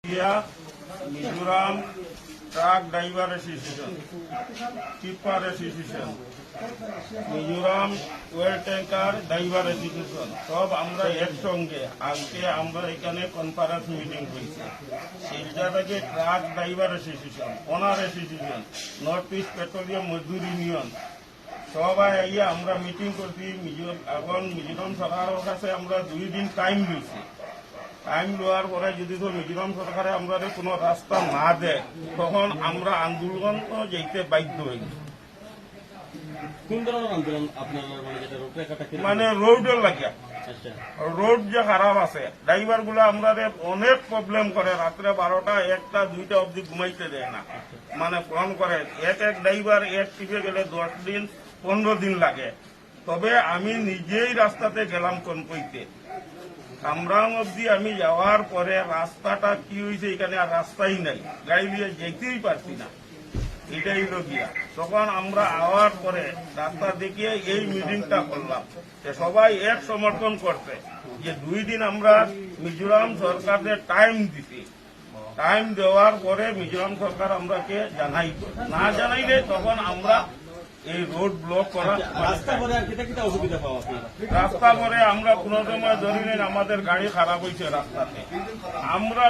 Mizoram truck driver association, tipper association, Mizoram well tanker driver association সব আমরা একসঙ্গে আজকে আমরা এখানে কনফারেন্স মিটিং হয়েছে। শিলচর থেকে ট্রাক ড্রাইভার অ্যাসোসিয়েশন, ওনার অ্যাসোসিয়েশন, নর্থ ইস্ট পেট্রোলিয়াম মজদুর ইউনিয়ন সবাই আইয়া আমরা মিটিং করছি। এখন মিজোরাম সরকারের কাছে আমরা 2 দিন টাইম নিয়েছি। টাইম নেওয়ার পরে যদি তো মিজোরাম সরকারে আমরা কোনো রাস্তা না দেয় তখন আমরা আন্দোলন যেতে বাধ্য হই। কোন ধরনের আন্দোলন আপনারা মানে রোডের লাগিয়া, রোড যে খারাপ আছে, ড্রাইভার গুলো আমরা অনেক প্রবলেম করে, রাত্রে 12টা 1টা 2টা অবধি ঘুমাইতে দেয় না, মানে ফোন করে। এক ড্রাইভার এক টিপে গেলে 10 দিন 15 দিন লাগে। তবে আমি নিজেই রাস্তাতে গেলাম কনকইতে, কামরাং অবধি আমি যাওয়ার পরে রাস্তাটা কি হয়েছে, এখানে আর রাস্তাই নাই, গাড়ি নিয়ে যেতেই পারছি না। এটাই গিয়া তখন আমরা আওয়ার পরে রাস্তা দেখিয়ে এই মিটিংটা করলাম। সবাই এক সমর্থন করতে যে 2 দিন আমরা মিজোরাম সরকারকে টাইম দিছি। টাইম দেওয়ার পরে মিজোরাম সরকার আমরাকে জানাই, না জানাইলে তখন আমরা এই রোড ব্লক করা। রাস্তা অসুবিধা পাওয়া রাস্তা পরে আমরা কোনো সময় ধরি নেই, আমাদের গাড়ি খারাপ হয়েছে রাস্তাতে, আমরা